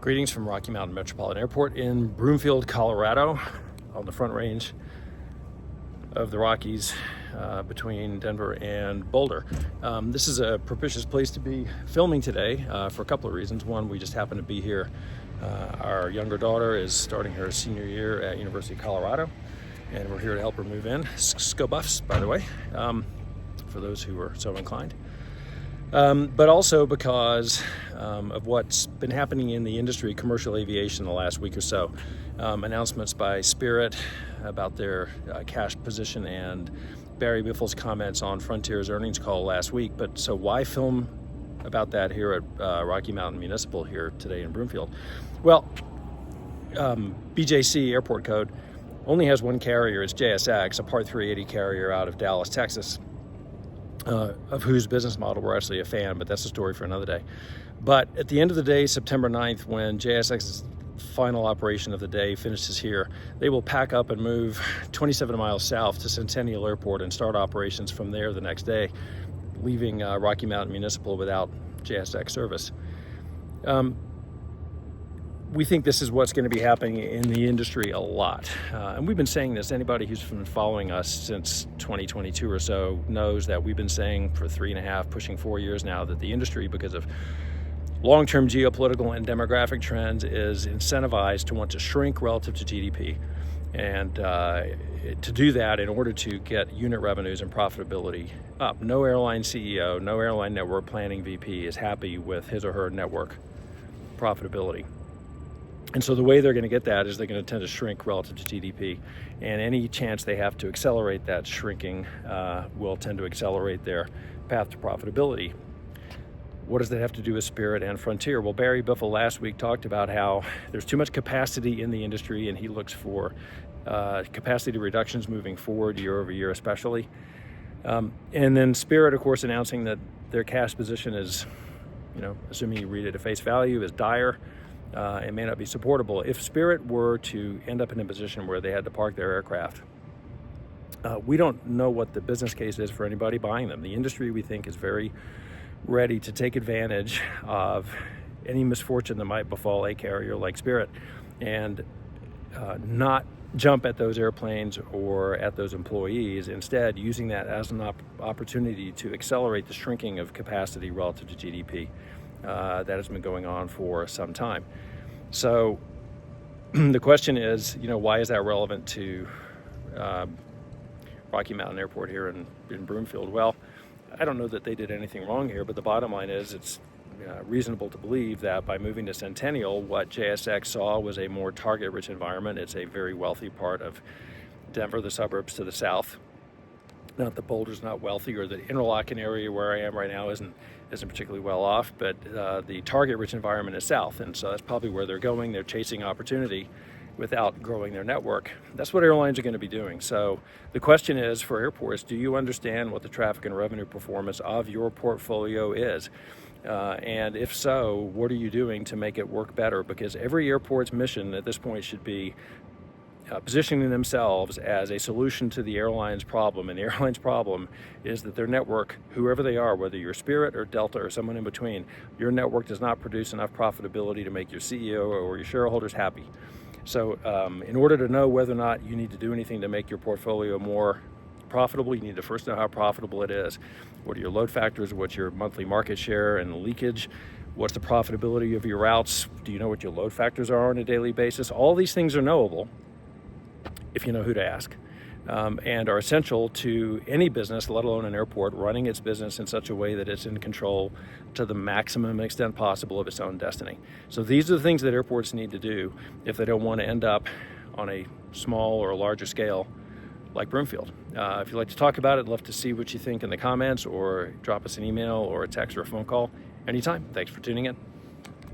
Greetings from Rocky Mountain Metropolitan Airport in Broomfield, Colorado, on the Front Range of the Rockies between Denver and Boulder. This is a propitious place to be filming today for a couple of reasons. One, we just happen to be here. Our younger daughter is starting her senior year at University of Colorado, and we're here to help her move in. Go Buffs, by the way, for those who are so inclined. But also because of what's been happening in the industry, commercial aviation, the last week or so. Announcements by Spirit about their cash position and Barry Biffle's comments on Frontier's earnings call last week. But so why film about that here at Rocky Mountain Municipal here today in Broomfield? Well, BJC airport code only has one carrier. It's JSX, a Part 380 carrier out of Dallas, Texas. Of whose business model we're actually a fan, but that's a story for another day. But at the end of the day, September 9th, when JSX's final operation of the day finishes here, they will pack up and move 27 miles south to Centennial Airport and start operations from there the next day, leaving Rocky Mountain Municipal without JSX service. We think this is what's going to be happening in the industry a lot. And we've been saying this. Anybody who's been following us since 2022 or so knows that we've been saying for 3.5, pushing 4 years now, that the industry, because of long-term geopolitical and demographic trends, is incentivized to want to shrink relative to GDP. And to do that in order to get unit revenues and profitability up. No airline CEO, no airline network planning VP is happy with his or her network profitability. And so the way they're going to get that is they're going to tend to shrink relative to GDP. And any chance they have to accelerate that shrinking will tend to accelerate their path to profitability. What does that have to do with Spirit and Frontier? Well, Barry Biffle last week talked about how there's too much capacity in the industry, and he looks for capacity reductions moving forward year over year especially. And then Spirit, of course, announcing that their cash position is, assuming you read it at face value, is dire. It may not be supportable. If Spirit were to end up in a position where they had to park their aircraft, we don't know what the business case is for anybody buying them. The industry, we think, is very ready to take advantage of any misfortune that might befall a carrier like Spirit and not jump at those airplanes or at those employees, instead using that as an opportunity to accelerate the shrinking of capacity relative to GDP. That has been going on for some time. So the question is, why is that relevant to Rocky Mountain Airport here in Broomfield? Well, I don't know that they did anything wrong here, but the bottom line is it's reasonable to believe that by moving to Centennial, what JSX saw was a more target-rich environment. It's a very wealthy part of Denver, the suburbs to the south. Not that Boulder's not wealthy, or the Interlochen area where I am right now isn't particularly well off, but the target-rich environment is south, and so that's probably where they're going. They're chasing opportunity without growing their network. That's what airlines are going to be doing. So the question is, for airports, do you understand what the traffic and revenue performance of your portfolio is? And if so, what are you doing to make it work better? Because every airport's mission at this point should be positioning themselves as a solution to the airline's problem. And the airline's problem is that their network, whoever they are, whether you're Spirit or Delta or someone in between, your network does not produce enough profitability to make your CEO or your shareholders happy. So in order to know whether or not you need to do anything to make your portfolio more profitable, you need to first know how profitable it is. What are your load factors? What's your monthly market share and leakage? What's the profitability of your routes? Do you know what your load factors are on a daily basis? All these things are knowable if you know who to ask, and are essential to any business, let alone an airport, running its business in such a way that it's in control to the maximum extent possible of its own destiny. So these are the things that airports need to do if they don't want to end up on a small or a larger scale like Broomfield. If you'd like to talk about it, I'd love to see what you think in the comments, or drop us an email or a text or a phone call anytime. Thanks for tuning in.